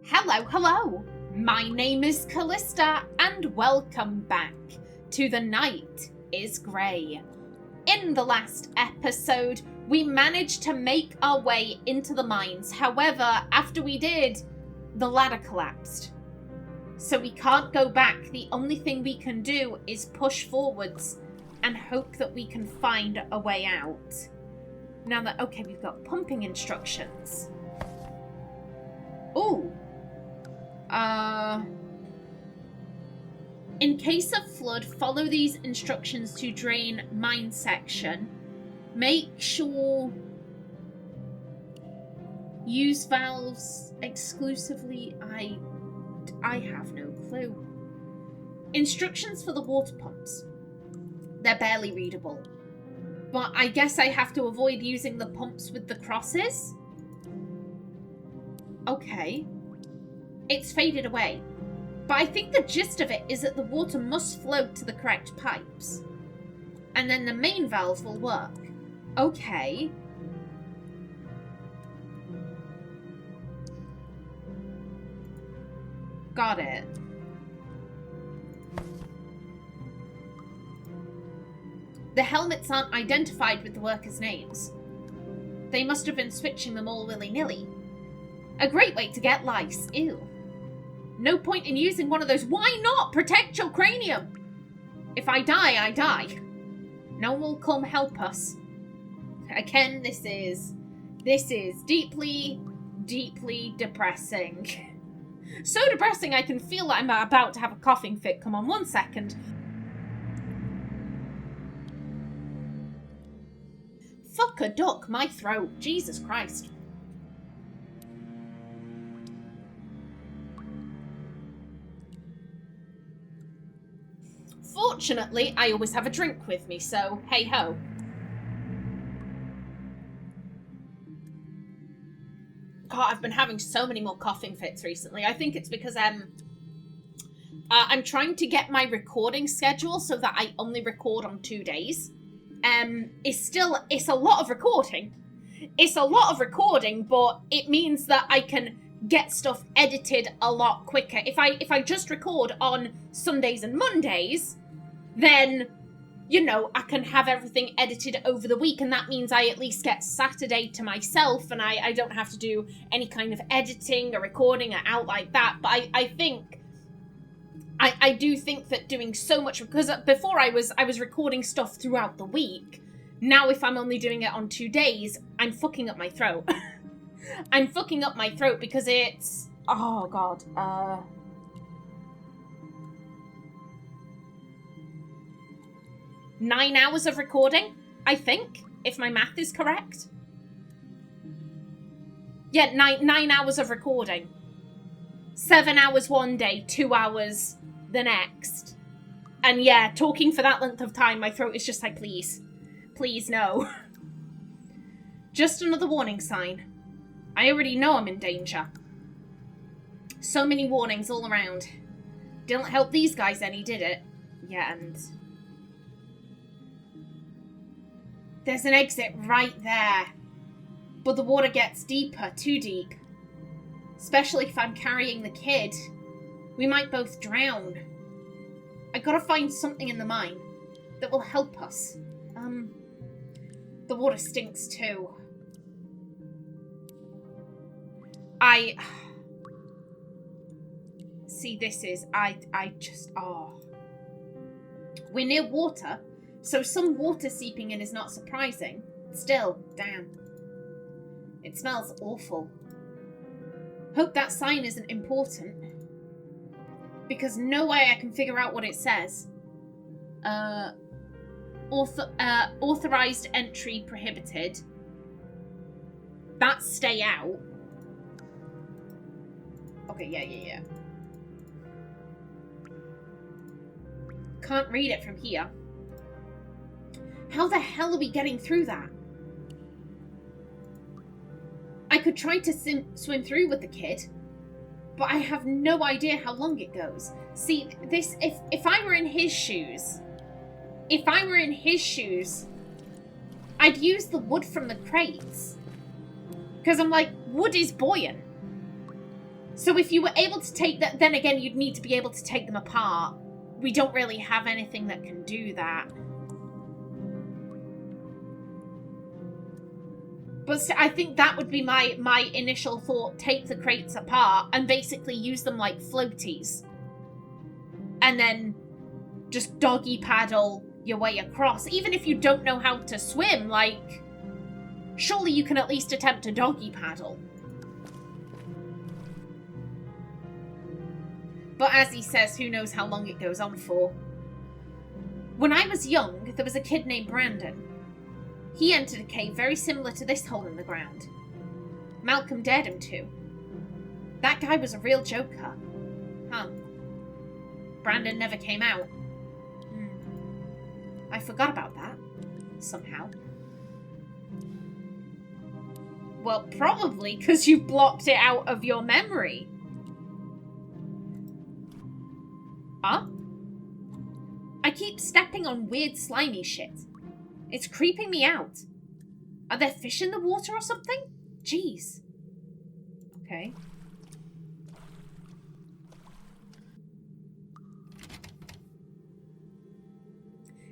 Hello! My name is Callista, and welcome back to The Night is Grey. In the last episode, we managed to make our way into the mines. However, after we did, the ladder collapsed. So we can't go back. The only thing we can do is push forwards and hope that we can find a way out. Now that, okay, we've got pumping instructions. Ooh. In case of flood, follow these instructions to drain mine section. Make sure use valves exclusively. I have no clue. Instructions for the water pumps. They're barely readable. But I guess I have to avoid using the pumps with the crosses? Okay. It's faded away. But I think the gist of it is that the water must flow to the correct pipes. And then the main valve will work. Okay. Got it. The helmets aren't identified with the workers' names. They must have been switching them all willy-nilly. A great way to get lice. Ew. No point in using one of those. Why not? Protect your cranium! If I die, I die. No one will come help us. Again, this is deeply, deeply depressing. So depressing I can feel like I'm about to have a coughing fit. Come on, 1 second. Fuck a duck, my throat. Jesus Christ. Fortunately, I always have a drink with me, so hey-ho. God, I've been having so many more coughing fits recently. I think it's because I'm trying to get my recording schedule so that I only record on 2 days. It's a lot of recording. It's a lot of recording, but it means that I can get stuff edited a lot quicker. If I just record on Sundays and Mondays, then, you know, I can have everything edited over the week, and that means I at least get Saturday to myself, and I don't have to do any kind of editing or recording or out like that. But I do think that doing so much, because before I was recording stuff throughout the week. Now if I'm only doing it on 2 days, I'm fucking up my throat. I'm fucking up my throat because it's, oh god, 9 hours of recording, I think, if my math is correct. Yeah, nine hours of recording. 7 hours one day, 2 hours the next. And yeah, talking for that length of time, my throat is just like, please. Please, no. Just another warning sign. I already know I'm in danger. So many warnings all around. Didn't help these guys any, did it? Yeah, and there's an exit right there. But the water gets deeper, too deep. Especially if I'm carrying the kid. We might both drown. I gotta find something in the mine that will help us. The water stinks too. See, this is, we're near water, so some water seeping in is not surprising. Still, damn. It smells awful. Hope that sign isn't important. Because no way I can figure out what it says. Authorized entry prohibited. That's stay out. Okay, yeah. Can't read it from here. How the hell are we getting through that? I could try to swim through with the kid, but I have no idea how long it goes. See, this, if I were in his shoes, I'd use the wood from the crates. Because I'm like, wood is buoyant. So if you were able to take that, then again, you'd need to be able to take them apart. We don't really have anything that can do that. But I think that would be my initial thought. Take the crates apart and basically use them like floaties. And then just doggy paddle your way across. Even if you don't know how to swim, like, surely you can at least attempt to doggy paddle. But as he says, who knows how long it goes on for. When I was young, there was a kid named Brandon. He entered a cave very similar to this hole in the ground. Malcolm dared him to. That guy was a real joker. Huh. Brandon never came out. I forgot about that. Somehow. Well, probably because you blocked it out of your memory. Huh? I keep stepping on weird slimy shit. It's creeping me out. Are there fish in the water or something? Jeez. Okay.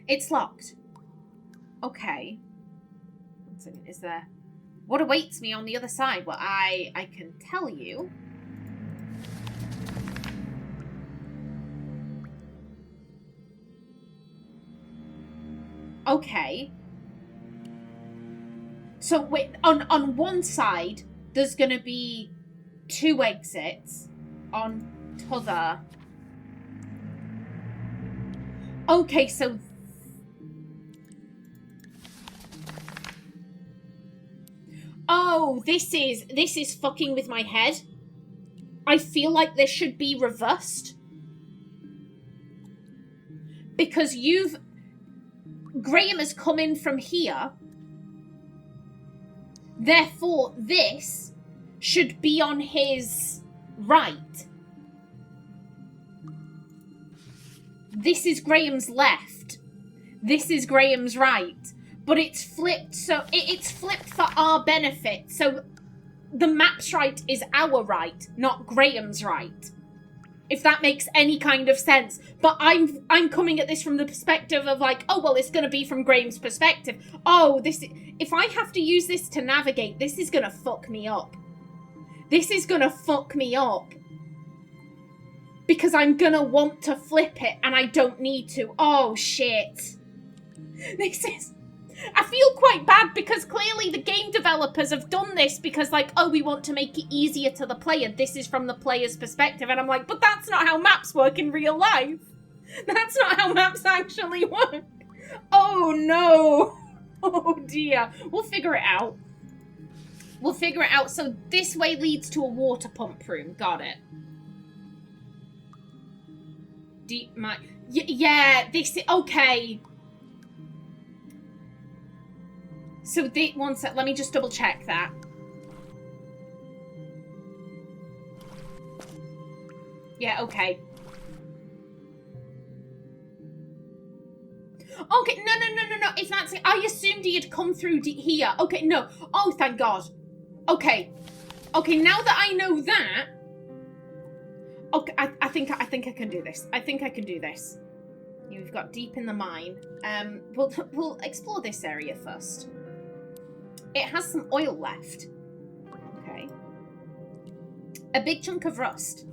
It's locked. Okay. One second, is there... What awaits me on the other side? Well, I can tell you. Okay. So wait, on one side, there's gonna be 2 exits. On t'other. Okay, so... Oh, this is fucking with my head. I feel like this should be reversed. Because Graham has come in from here. Therefore, this should be on his right. This is Graham's left. This is Graham's right. But it's flipped, so it's flipped for our benefit. So the map's right is our right, not Graham's right. If that makes any kind of sense. But I'm coming at this from the perspective of like, oh, well, it's going to be from Graham's perspective. Oh, if I have to use this to navigate, this is going to fuck me up. This is going to fuck me up. Because I'm going to want to flip it and I don't need to. Oh, shit. I feel quite bad because clearly the game developers have done this because, like, oh, we want to make it easier to the player. This is from the player's perspective. And I'm like, but that's not how maps work in real life. That's not how maps actually work. Oh, no. Oh, dear. We'll figure it out. We'll figure it out. So this way leads to a water pump room. Got it. Yeah, this... Okay. So, one sec, let me just double check that. Yeah, okay. Okay, no. It's not... I assumed he had come through here. Okay, no. Oh, thank God. Okay. Okay, now that I know that... Okay, I think I can do this. I think I can do this. You've got deep in the mine. We'll explore this area first. It has some oil left. Okay. A big chunk of rust.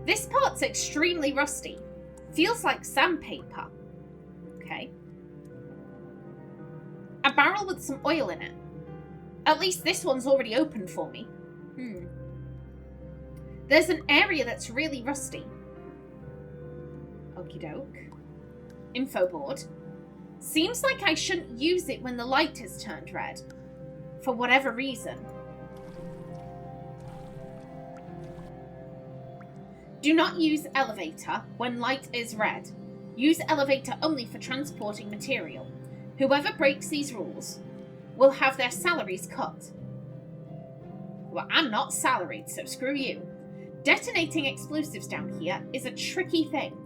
This part's extremely rusty. Feels like sandpaper. Okay. A barrel with some oil in it. At least this one's already open for me. There's an area that's really rusty. Okie doke. Info board. Seems like I shouldn't use it when the light is turned red. For whatever reason. Do not use elevator when light is red. Use elevator only for transporting material. Whoever breaks these rules will have their salaries cut. Well, I'm not salaried, so screw you. Detonating explosives down here is a tricky thing.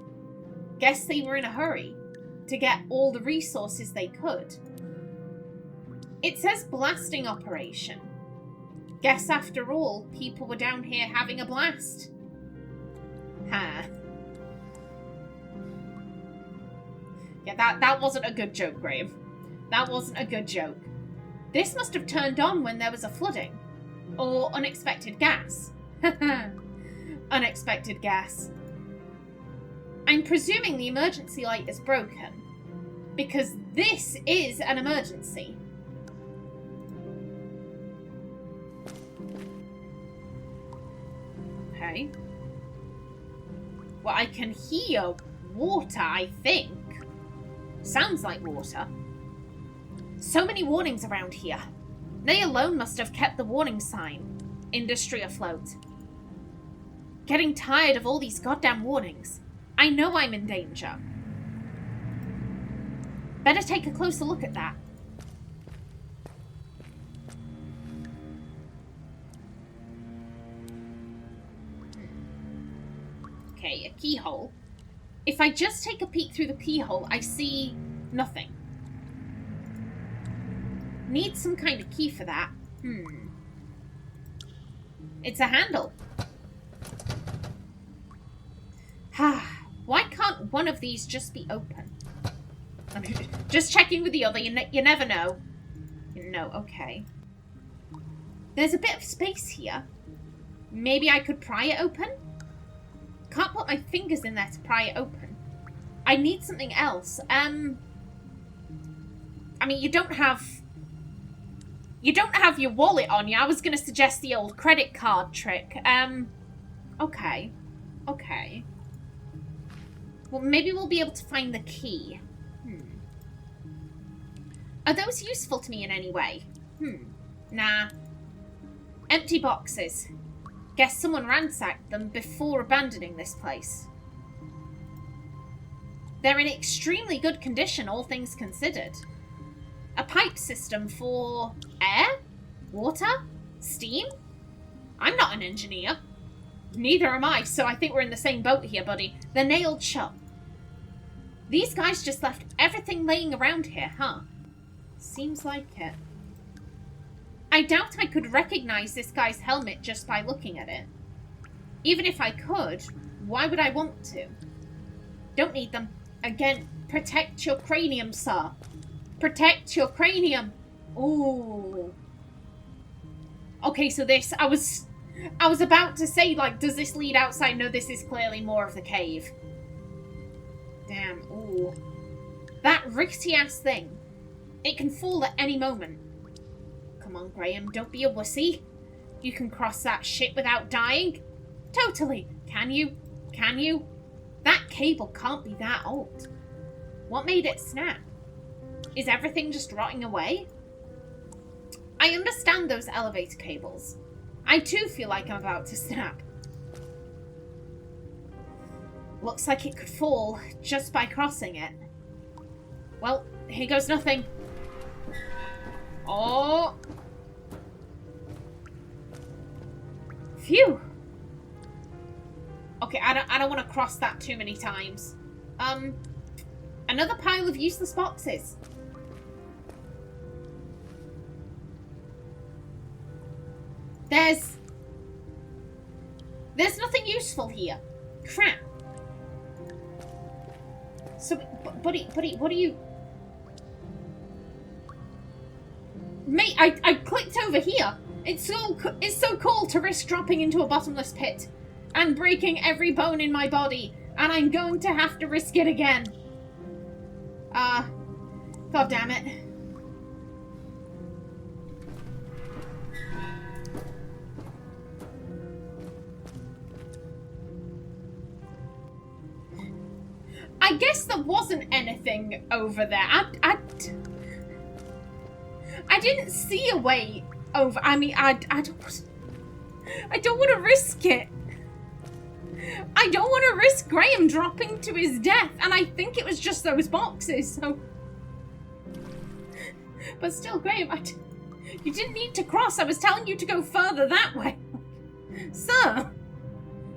Guess they were in a hurry to get all the resources they could. It says blasting operation. Guess after all, people were down here having a blast. Huh. Yeah, that wasn't a good joke, Graham. That wasn't a good joke. This must have turned on when there was a flooding. Or unexpected gas. Unexpected gas. I'm presuming the emergency light is broken. Because this is an emergency. Okay. Well, I can hear water, I think. Sounds like water. So many warnings around here. They alone must have kept the warning sign. Industry afloat. Getting tired of all these goddamn warnings. I know I'm in danger. Better take a closer look at that. Okay, a keyhole. If I just take a peek through the keyhole, I see nothing. Need some kind of key for that. It's a handle. Why can't one of these just be open? I'm just checking with the other. You never know. No, okay. There's a bit of space here. Maybe I could pry it open? Can't put my fingers in there to pry it open. I need something else. I mean, you don't have your wallet on you. I was going to suggest the old credit card trick. Okay. Okay. Well, maybe we'll be able to find the key. Are those useful to me in any way? Nah. Empty boxes. Guess someone ransacked them before abandoning this place. They're in extremely good condition, all things considered. A pipe system for air? Water? Steam? I'm not an engineer. Neither am I, so I think we're in the same boat here, buddy. They're nailed shut. These guys just left everything laying around here, huh? Seems like it. I doubt I could recognize this guy's helmet just by looking at it. Even if I could, why would I want to? Don't need them. Again, protect your cranium, sir. Protect your cranium. Ooh. Okay, so this, I was about to say, like, does this lead outside? No, this is clearly more of the cave. Damn, ooh. That rickety-ass thing. It can fall at any moment. Come on, Graham, don't be a wussy. You can cross that shit without dying. Totally. Can you? Can you? That cable can't be that old. What made it snap? Is everything just rotting away? I understand those elevator cables. I too feel like I'm about to snap. Looks like it could fall just by crossing it. Well, here goes nothing. Oh! Phew! Okay, I don't want to cross that too many times. Another pile of useless boxes. There's nothing useful here. Crap. So, buddy, what are you... Mate, I clicked over here. It's so cool to risk dropping into a bottomless pit and breaking every bone in my body, and I'm going to have to risk it again. God damn it. I guess there wasn't anything over there. I didn't see a way over. I mean, I don't want to risk it. I don't want to risk Graham dropping to his death, and I think it was just those boxes, so... But still, Graham, you didn't need to cross. I was telling you to go further that way. Sir.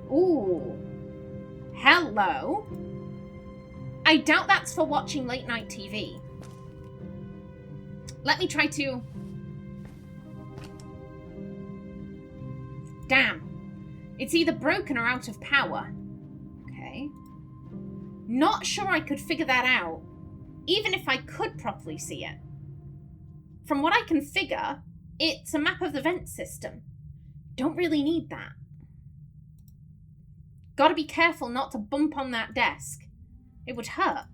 Ooh. Hello. I doubt that's for watching late night TV. Let me try to... It's either broken or out of power. Okay. Not sure I could figure that out, even if I could properly see it. From what I can figure, it's a map of the vent system. Don't really need that. Gotta be careful not to bump on that desk. It would hurt.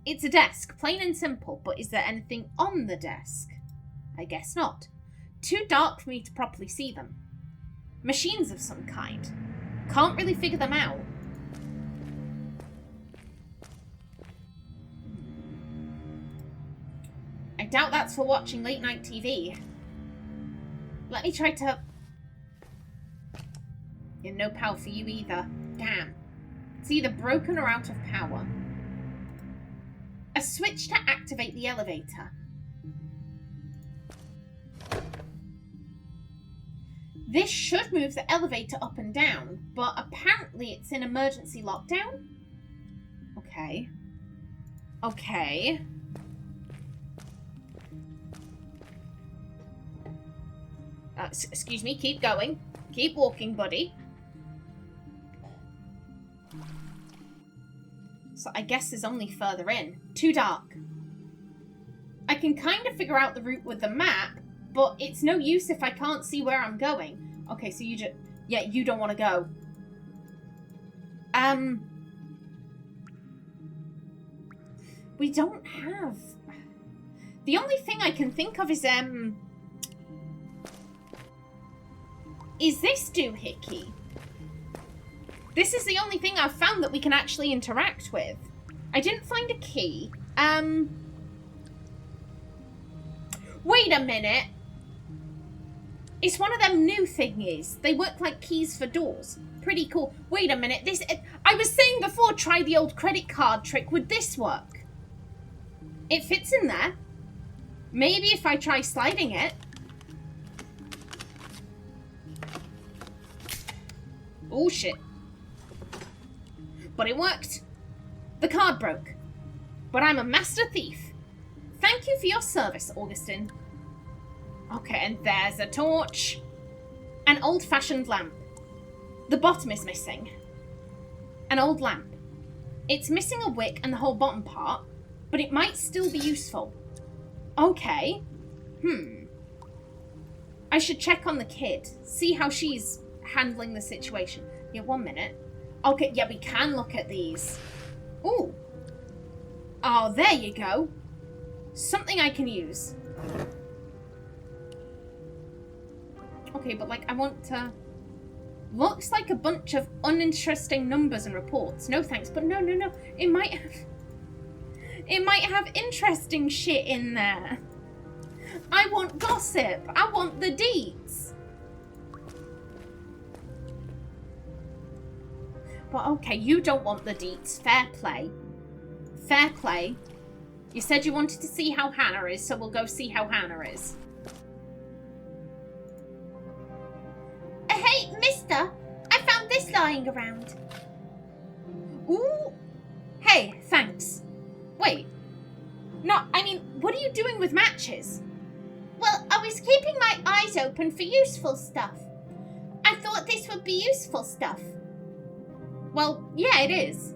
It's a desk, plain and simple, but is there anything on the desk? I guess not. Too dark for me to properly see them. Machines of some kind. Can't really figure them out. I doubt that's for watching late night TV. Let me try to... Yeah, no power for you either. Damn. It's either broken or out of power. A switch to activate the elevator. This should move the elevator up and down, but apparently it's in emergency lockdown? Okay. Okay. Excuse me, keep going. Keep walking, buddy. So I guess there's only further in. Too dark. I can kind of figure out the route with the map, but it's no use if I can't see where I'm going. Okay, so you just... Yeah, you don't want to go. We don't have... The only thing I can think of is this doohickey? This is the only thing I've found that we can actually interact with. I didn't find a key. Wait a minute. It's one of them new thingies. They work like keys for doors. Pretty cool. Wait a minute. I was saying before, try the old credit card trick. Would this work? It fits in there. Maybe if I try sliding it. Oh, shit. But it worked. The card broke. But I'm a master thief. Thank you for your service, Augustine. Okay, and there's a torch. An old-fashioned lamp. The bottom is missing. An old lamp. It's missing a wick and the whole bottom part, but it might still be useful. Okay. I should check on the kid. See how she's handling the situation. Yeah, 1 minute. Okay, yeah, we can look at these. Ooh. Oh, there you go. Something I can use. Okay, but like, I want to... Looks like a bunch of uninteresting numbers and reports. No thanks, but no. It might have interesting shit in there. I want gossip. I want the deets. But okay, you don't want the deets. Fair play. Fair play. You said you wanted to see how Hannah is, so we'll go see how Hannah is. Hey, mister! I found this lying around. Ooh! Hey, thanks. Wait. No, I mean, what are you doing with matches? Well, I was keeping my eyes open for useful stuff. I thought this would be useful stuff. Well, yeah, it is.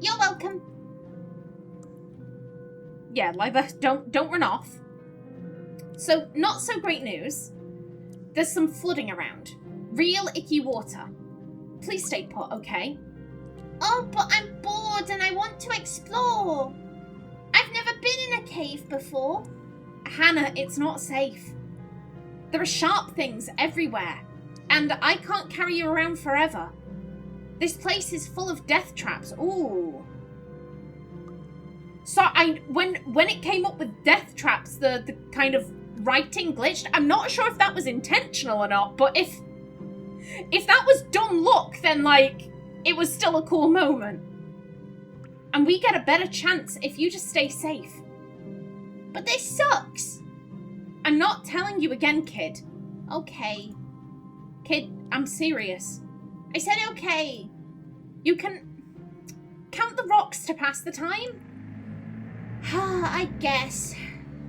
You're welcome. Yeah, Liva, don't run off. So, not so great news. There's some flooding around. Real icky water. Please stay put, okay? Oh, but I'm bored and I want to explore. I've never been in a cave before. Hannah, it's not safe. There are sharp things everywhere, and I can't carry you around forever. This place is full of death traps. Ooh. So when it came up with death traps, the kind of writing glitched. I'm not sure if that was intentional or not, but if that was dumb luck, then like it was still a cool moment. And we get a better chance if you just stay safe. But this sucks. I'm not telling you again, kid. Okay. Kid, I'm serious. I said okay. You can count the rocks to pass the time? I guess.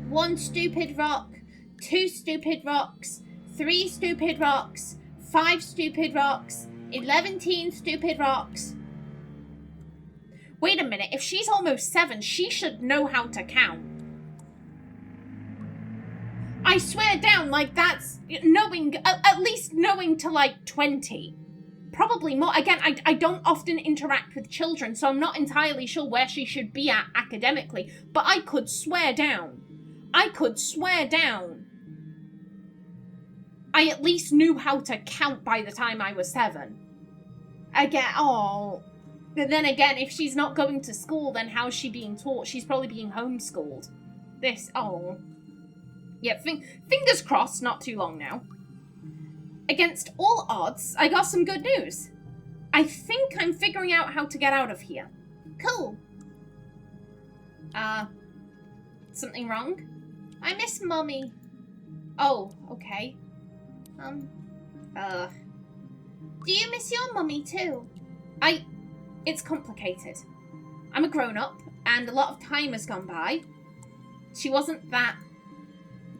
1 stupid rock, 2 stupid rocks, 3 stupid rocks, 5 stupid rocks. 11 stupid rocks. Wait a minute. If she's almost 7, she should know how to count. I swear down, like, that's knowing, at least knowing to, like, 20. Probably more. Again, I don't often interact with children, so I'm not entirely sure where she should be at academically. But I could swear down. I at least knew how to count by the time I was 7. Again, oh. But then again, if she's not going to school, then how's she being taught? She's probably being homeschooled. Oh. Yeah, fingers crossed, not too long now. Against all odds, I got some good news. I think I'm figuring out how to get out of here. Cool. Something wrong? I miss Mummy. Oh, okay. Do you miss your mummy too? It's complicated. I'm a grown-up, and a lot of time has gone by. She wasn't that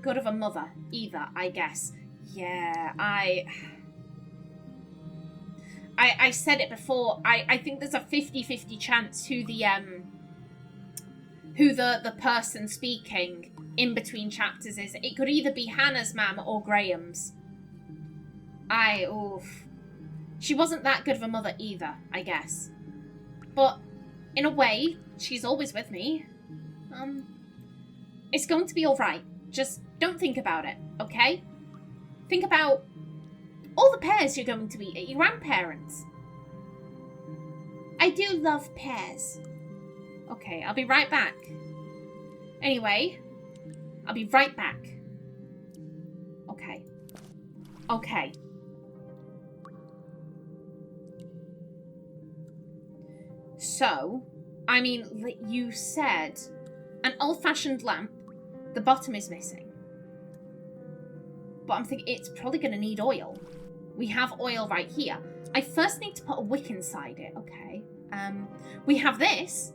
good of a mother, either, I guess. Yeah, I said it before, I think there's a 50-50 chance who the person speaking in between chapters is. It could either be Hannah's mum or Graham's. She wasn't that good of a mother either, I guess. But, in a way, she's always with me. It's going to be alright. Just don't think about it, okay? Think about all the pears you're going to eat at your grandparents'. I do love pears. Okay, I'll be right back. Anyway, I'll be right back. Okay. So, I mean, you said an old-fashioned lamp, the bottom is missing. But I'm thinking it's probably going to need oil. We have oil right here. I first need to put a wick inside it. Okay. We have this.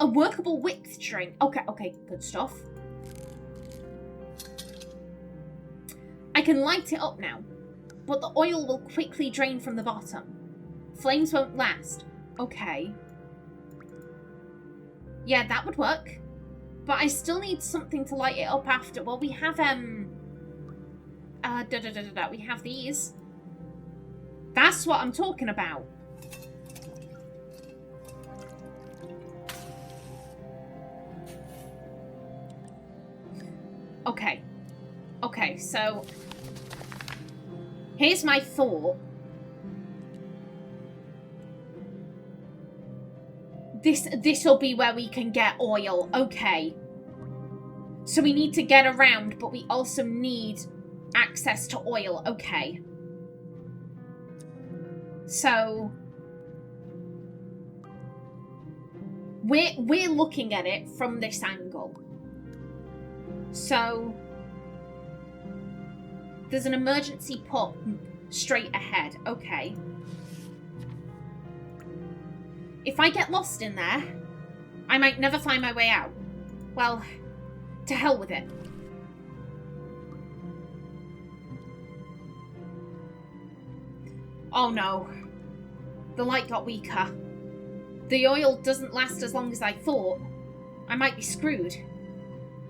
A workable wick string. Okay, good stuff. I can light it up now, but the oil will quickly drain from the bottom. Flames won't last. Okay. Yeah, that would work. But I still need something to light it up after. Well, we have, we have these. That's what I'm talking about. Okay, so here's my thought. This'll be where we can get oil. Okay. So we need to get around, but we also need access to oil. Okay. So we're looking at it from this angle. So there's an emergency pump straight ahead. Okay. If I get lost in there, I might never find my way out. Well, to hell with it. Oh no. The light got weaker. The oil doesn't last as long as I thought. I might be screwed.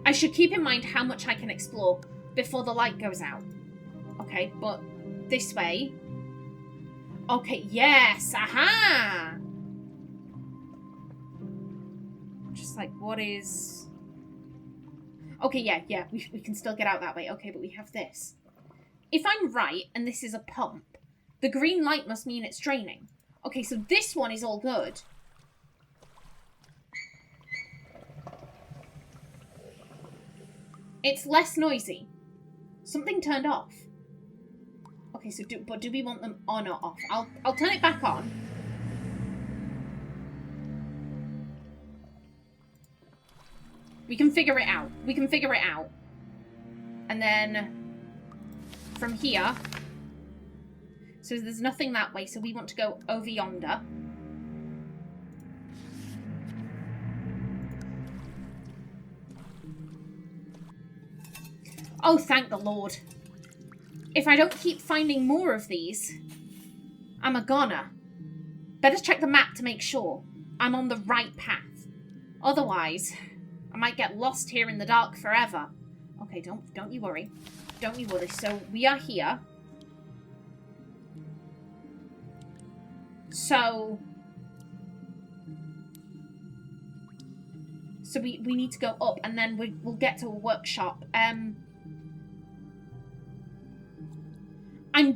I should keep in mind how much I can explore before the light goes out. Okay, but this way. Okay, yes, aha! Just like, what is... Okay, yeah, we can still get out that way. Okay, but we have this. If I'm right, and this is a pump, the green light must mean it's draining. Okay, so this one is all good. It's less noisy. Something turned off. Okay, so do we want them on or off? I'll turn it back on. We can figure it out. And then from here. So there's nothing that way, so we want to go over yonder. Oh, thank the Lord. if I don't keep finding more of these, I'm a goner. Better check the map to make sure I'm on the right path. Otherwise, I might get lost here in the dark forever. Okay, don't you worry. Don't you worry. So, we are here. So we need to go up, and then we'll get to a workshop. I'm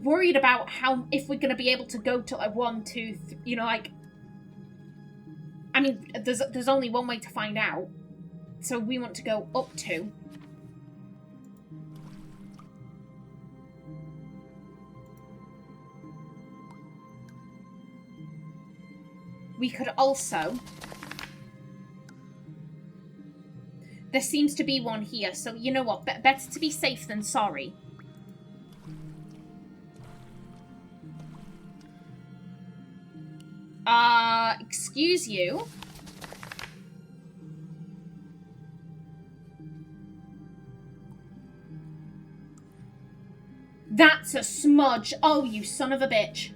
worried about if we're going to be able to go to 1, 2, you know, like... I mean, there's only one way to find out. So we want to go up 2. We could also... There seems to be one here, so you know what? Better to be safe than sorry. Excuse you? That's a smudge. Oh, you son of a bitch.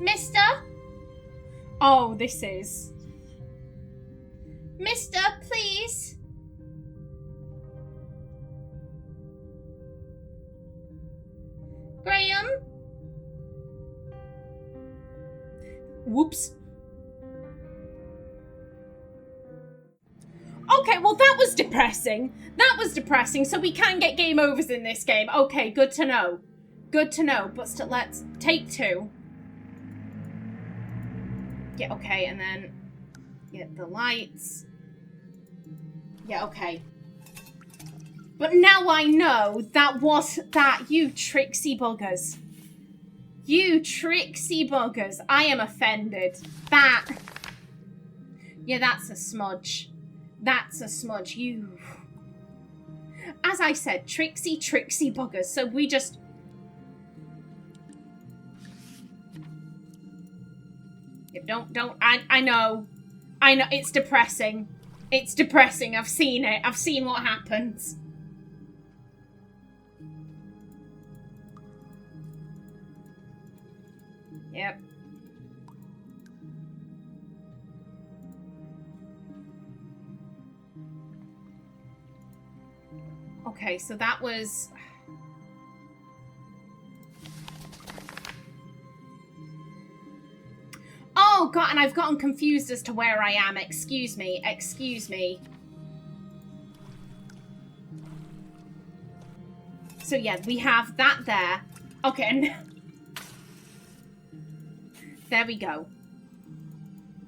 Mister? Oh, this is... Mister, please? Graham? Whoops. Okay, well that was depressing. That was depressing, so we can get game overs in this game. Okay, good to know. Good to know, but still, let's take 2. Yeah, okay, and then get the lights. Yeah, okay. But now I know that was that, you tricksy buggers. You tricksy buggers. I am offended. That... Yeah, that's a smudge. That's a smudge. You... As I said, tricksy buggers. So we just... Don't, I know, it's depressing. It's depressing, I've seen it. I've seen what happens. Yep. Okay, so that was... Oh, God, and I've gotten confused as to where I am. Excuse me. Excuse me. So, yeah, we have that there. Okay, and... There we go.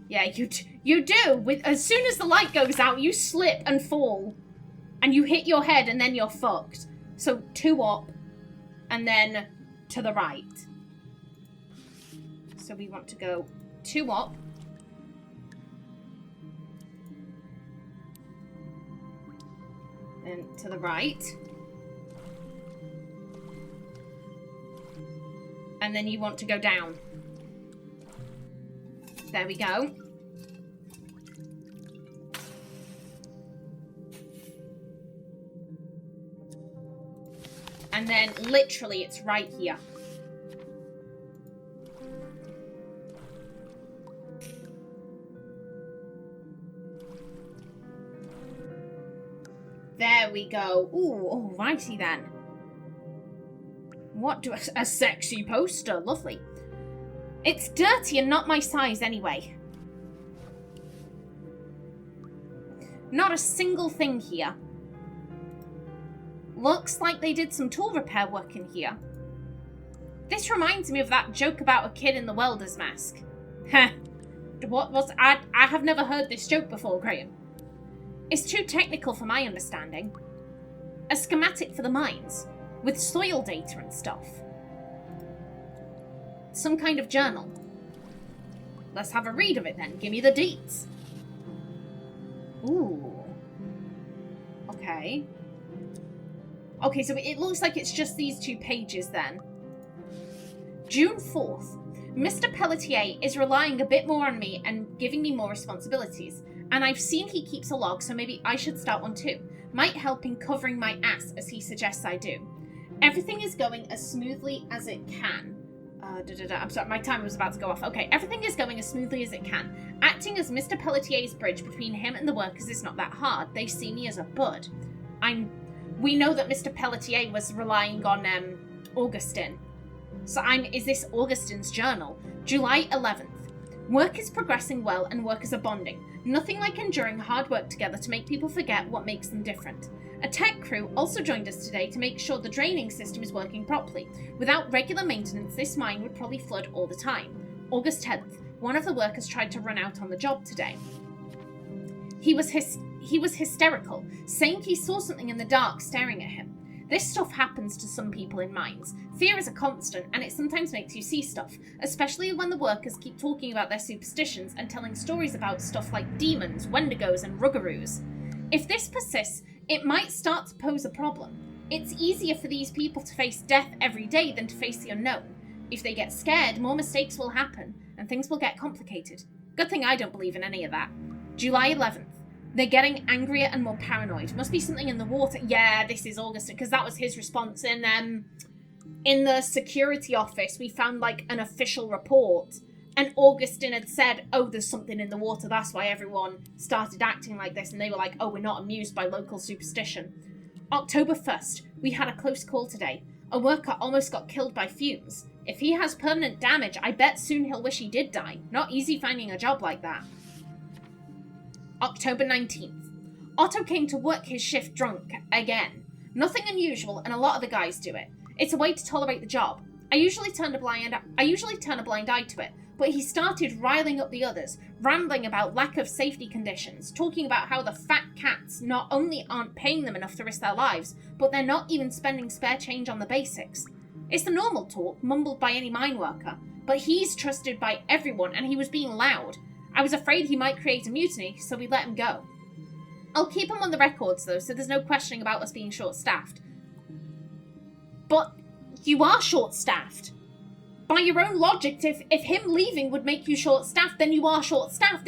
Yeah, you do. As soon as the light goes out, you slip and fall. And you hit your head, and then you're fucked. So, 2 up, and then to the right. So, we want to go... 2 up. Then to the right. And then you want to go down. There we go. And then literally it's right here. There we go. Ooh, alrighty then. What do a sexy poster? Lovely. It's dirty and not my size anyway. Not a single thing here. Looks like they did some tool repair work in here. This reminds me of that joke about a kid in the welder's mask. Heh. What was... I have never heard this joke before, Graham. It's too technical for my understanding. A schematic for the mines, with soil data and stuff. Some kind of journal. Let's have a read of it then. Give me the deets. Ooh. Okay. Okay, so it looks like it's just these 2 pages then. June 4th. Mr. Pelletier is relying a bit more on me and giving me more responsibilities. And I've seen he keeps a log, so maybe I should start one too. Might help in covering my ass, as he suggests I do. Everything is going as smoothly as it can. I'm sorry, my timer was about to go off. Okay, everything is going as smoothly as it can. Acting as Mr. Pelletier's bridge between him and the workers is not that hard. They see me as a bud. We know that Mr. Pelletier was relying on Augustin. So is this Augustine's journal? July 11th. Work is progressing well and workers are bonding. Nothing like enduring hard work together to make people forget what makes them different. A tech crew also joined us today to make sure the draining system is working properly. Without regular maintenance, this mine would probably flood all the time. August 10th. One of the workers tried to run out on the job today. He was hysterical, saying he saw something in the dark staring at him. This stuff happens to some people in mines. Fear is a constant, and it sometimes makes you see stuff, especially when the workers keep talking about their superstitions and telling stories about stuff like demons, wendigos, and ruggaroos. If this persists, it might start to pose a problem. It's easier for these people to face death every day than to face the unknown. If they get scared, more mistakes will happen, and things will get complicated. Good thing I don't believe in any of that. July 11th. They're getting angrier and more paranoid. Must be something in the water. Yeah, this is Augustin, because that was his response in the security office. We found, like, an official report, and Augustin had said, oh, there's something in the water, that's why everyone started acting like this, and they were like, oh, we're not amused by local superstition. October 1st. We had a close call today. A worker almost got killed by fumes. If he has permanent damage, I bet soon he'll wish he did die. Not easy finding a job like that. October 19th. Otto came to work his shift drunk again. Nothing unusual, and a lot of the guys do it. It's a way to tolerate the job. I usually turn a blind eye to it, but he started riling up the others, rambling about lack of safety conditions, talking about how the fat cats not only aren't paying them enough to risk their lives, but they're not even spending spare change on the basics. It's the normal talk, mumbled by any mine worker, but he's trusted by everyone, and he was being loud. I was afraid he might create a mutiny, so we let him go. I'll keep him on the records, though, so there's no questioning about us being short-staffed. But you are short-staffed. By your own logic, if him leaving would make you short-staffed, then you are short-staffed.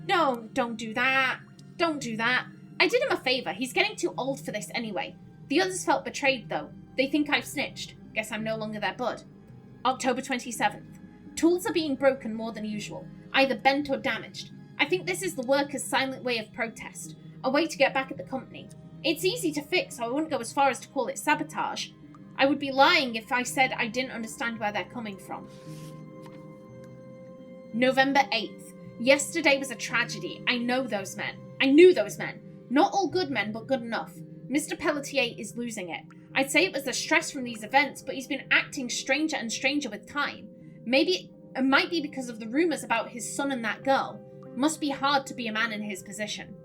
No, don't do that. Don't do that. I did him a favour. He's getting too old for this anyway. The others felt betrayed, though. They think I've snitched. Guess I'm no longer their bud. October 27th. Tools are being broken more than usual, either bent or damaged. I think this is the workers' silent way of protest, a way to get back at the company. It's easy to fix, so I wouldn't go as far as to call it sabotage. I would be lying if I said I didn't understand where they're coming from. November 8th. Yesterday was a tragedy. I knew those men. Not all good men, but good enough. Mr. Pelletier is losing it. I'd say it was the stress from these events, but he's been acting stranger and stranger with time. Maybe it might be because of the rumours about his son and that girl. Must be hard to be a man in his position.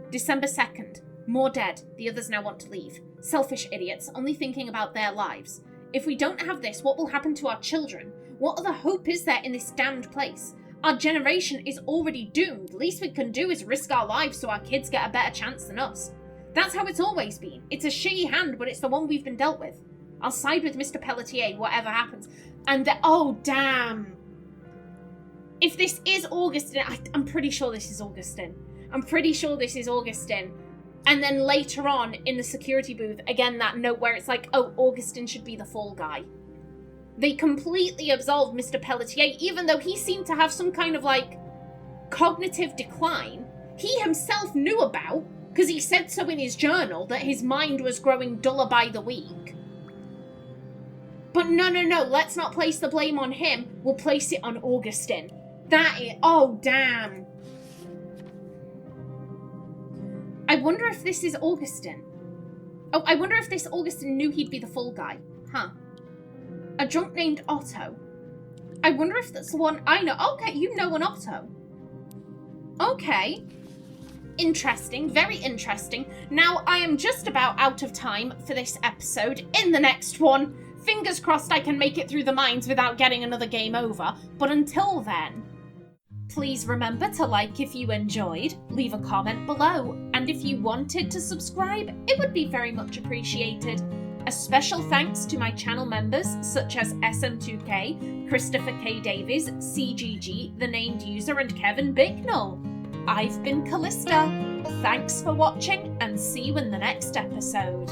December 2nd. More dead. The others now want to leave. Selfish idiots, only thinking about their lives. If we don't have this, what will happen to our children? What other hope is there in this damned place? Our generation is already doomed. The least we can do is risk our lives so our kids get a better chance than us. That's how it's always been. It's a shitty hand, but it's the one we've been dealt with. I'll side with Mr. Pelletier, whatever happens. And oh, damn. If this is Augustin, I'm pretty sure this is Augustin. And then later on, in the security booth, again, that note where it's like, oh, Augustin should be the fall guy. They completely absolved Mr. Pelletier, even though he seemed to have some kind of, like, cognitive decline he himself knew about, because he said so in his journal, that his mind was growing duller by the week. But no, let's not place the blame on him. We'll place it on Augustin. Oh, damn. I wonder if this is Augustin. Oh, I wonder if this Augustin knew he'd be the fall guy. Huh. A drunk named Otto. I wonder if that's the one I know. Okay, you know an Otto. Okay. Interesting, very interesting. Now, I am just about out of time for this episode. In the next one, fingers crossed I can make it through the mines without getting another game over. But until then, please remember to like if you enjoyed, leave a comment below, and if you wanted to subscribe, it would be very much appreciated. A special thanks to my channel members such as SM2K, Christopher K. Davies, CGG, The Named User, and Kevin Bicknell. I've been Callista. Thanks for watching, and see you in the next episode.